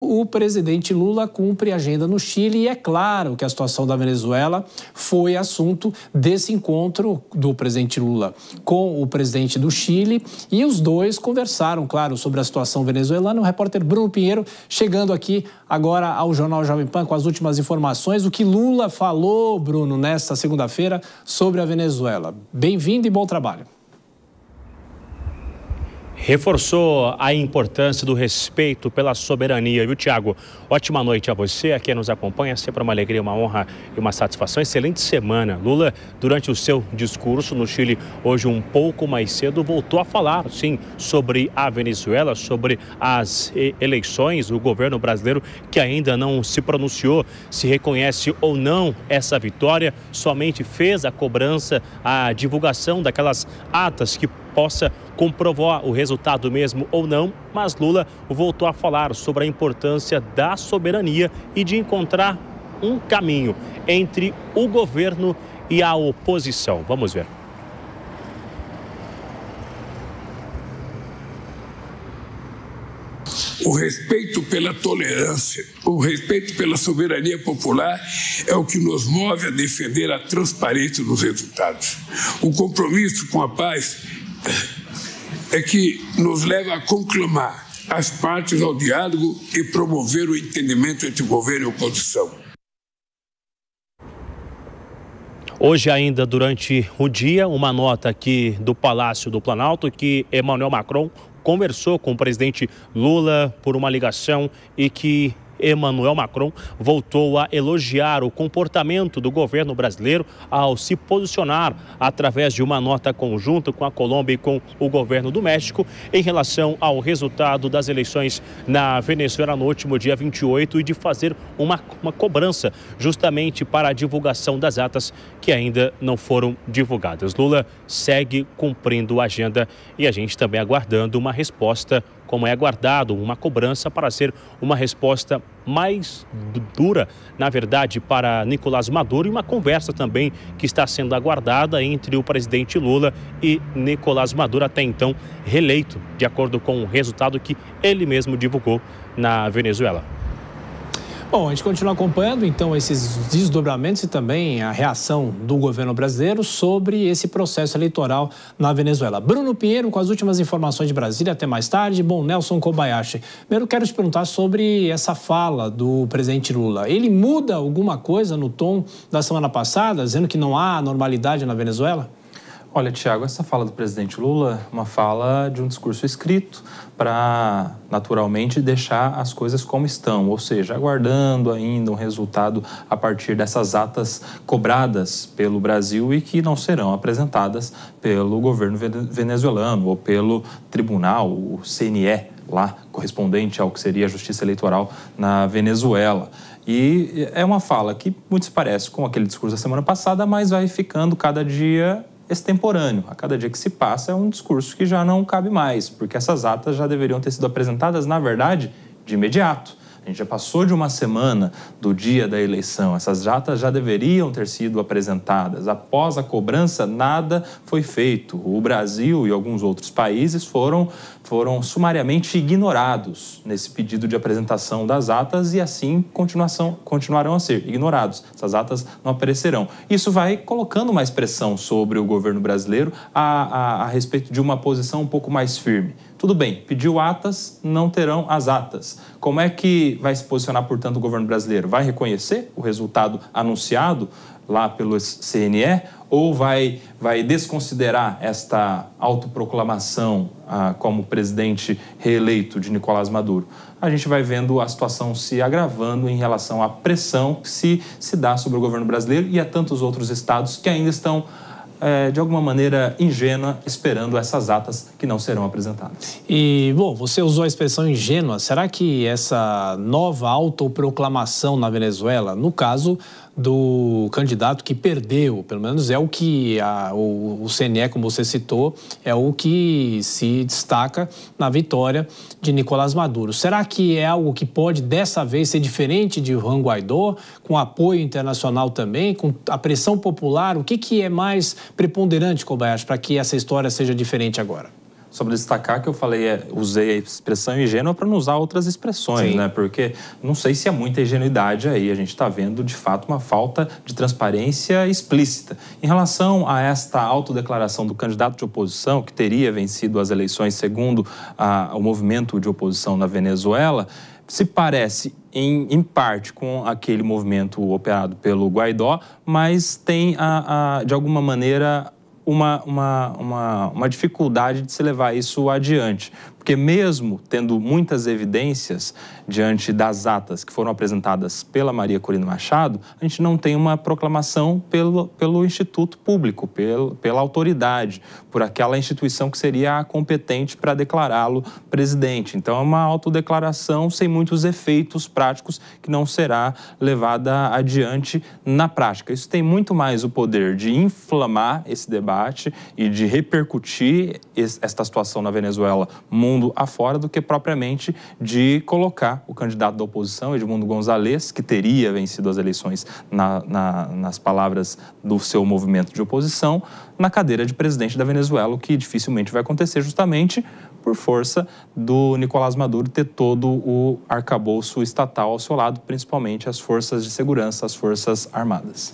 O presidente Lula cumpre agenda no Chile e é claro que a situação da Venezuela foi assunto desse encontro do presidente Lula com o presidente do Chile e os dois conversaram, claro, sobre a situação venezuelana. O repórter Bruno Pinheiro chegando aqui agora ao Jornal Jovem Pan com as últimas informações. O que Lula falou, Bruno, nesta segunda-feira sobre a Venezuela. Bem-vindo e bom trabalho. Reforçou a importância do respeito pela soberania, viu, Tiago? Ótima noite a você, a quem nos acompanha, sempre uma alegria, uma honra e uma satisfação. Excelente semana. Lula, durante o seu discurso no Chile, hoje um pouco mais cedo, voltou a falar, sim, sobre a Venezuela, sobre as eleições, o governo brasileiro que ainda não se pronunciou, se reconhece ou não essa vitória, somente fez a cobrança, a divulgação daquelas atas que possa comprovar o resultado mesmo ou não, mas Lula voltou a falar sobre a importância da soberania e de encontrar um caminho entre o governo e a oposição. Vamos ver. O respeito pela tolerância, o respeito pela soberania popular é o que nos move a defender a transparência dos resultados. O compromisso com a paz é que nos leva a conclamar as partes ao diálogo e promover o entendimento entre o governo e a oposição. Hoje ainda, durante o dia, uma nota aqui do Palácio do Planalto que Emmanuel Macron conversou com o presidente Lula por uma ligação e que Emmanuel Macron voltou a elogiar o comportamento do governo brasileiro ao se posicionar através de uma nota conjunta com a Colômbia e com o governo do México em relação ao resultado das eleições na Venezuela no último dia 28 e de fazer uma cobrança justamente para a divulgação das atas que ainda não foram divulgadas. Lula segue cumprindo a agenda e a gente também aguardando uma resposta, como é aguardado, uma cobrança para ser uma resposta mais dura, na verdade, para Nicolás Maduro, e uma conversa também que está sendo aguardada entre o presidente Lula e Nicolás Maduro, até então reeleito, de acordo com o resultado que ele mesmo divulgou na Venezuela. Bom, a gente continua acompanhando, então, esses desdobramentos e também a reação do governo brasileiro sobre esse processo eleitoral na Venezuela. Bruno Pinheiro, com as últimas informações de Brasília. Até mais tarde. Bom, Nelson Kobayashi. Primeiro, quero te perguntar sobre essa fala do presidente Lula. Ele muda alguma coisa no tom da semana passada, dizendo que não há normalidade na Venezuela? Olha, Tiago, essa fala do presidente Lula é uma fala de um discurso escrito para, naturalmente, deixar as coisas como estão, ou seja, aguardando ainda um resultado a partir dessas atas cobradas pelo Brasil e que não serão apresentadas pelo governo venezuelano ou pelo tribunal, o CNE, lá, correspondente ao que seria a Justiça Eleitoral na Venezuela. E é uma fala que muito se parece com aquele discurso da semana passada, mas vai ficando cada dia extemporâneo. A cada dia que se passa é um discurso que já não cabe mais, porque essas atas já deveriam ter sido apresentadas, na verdade, de imediato. A gente já passou de uma semana do dia da eleição. Essas atas já deveriam ter sido apresentadas. Após a cobrança, nada foi feito. O Brasil e alguns outros países foram sumariamente ignorados nesse pedido de apresentação das atas e assim continuarão a ser ignorados. Essas atas não aparecerão. Isso vai colocando mais pressão sobre o governo brasileiro a respeito de uma posição um pouco mais firme. Tudo bem, pediu atas, não terão as atas. Como é que vai se posicionar, portanto, o governo brasileiro? Vai reconhecer o resultado anunciado lá pelo CNE ou vai desconsiderar esta autoproclamação como presidente reeleito de Nicolás Maduro? A gente vai vendo a situação se agravando em relação à pressão que se dá sobre o governo brasileiro e a tantos outros estados que ainda estão de alguma maneira ingênua, esperando essas atas que não serão apresentadas. E, bom, você usou a expressão ingênua. Será que essa nova autoproclamação na Venezuela, no caso do candidato que perdeu, pelo menos é o que o CNE, como você citou, é o que se destaca na vitória de Nicolás Maduro. Será que é algo que pode, dessa vez, ser diferente de Juan Guaidó, com apoio internacional também, com a pressão popular? O que é mais preponderante, Kobayashi, para que essa história seja diferente agora? Só para destacar que eu usei a expressão ingênua para não usar outras expressões, né? Porque não sei se é muita ingenuidade aí. A gente está vendo, de fato, uma falta de transparência explícita. Em relação a esta autodeclaração do candidato de oposição, que teria vencido as eleições segundo o movimento de oposição na Venezuela, se parece, em parte, com aquele movimento operado pelo Guaidó, mas tem, de alguma maneira, uma dificuldade de se levar isso adiante. Porque mesmo tendo muitas evidências diante das atas que foram apresentadas pela Maria Corina Machado, a gente não tem uma proclamação pelo Instituto Público, pela autoridade, por aquela instituição que seria a competente para declará-lo presidente. Então é uma autodeclaração sem muitos efeitos práticos que não será levada adiante na prática. Isso tem muito mais o poder de inflamar esse debate e de repercutir esta situação na Venezuela mundo afora do que propriamente de colocar o candidato da oposição, Edmundo González, que teria vencido as eleições nas palavras do seu movimento de oposição, na cadeira de presidente da Venezuela, o que dificilmente vai acontecer justamente por força do Nicolás Maduro ter todo o arcabouço estatal ao seu lado, principalmente as forças de segurança, as forças armadas.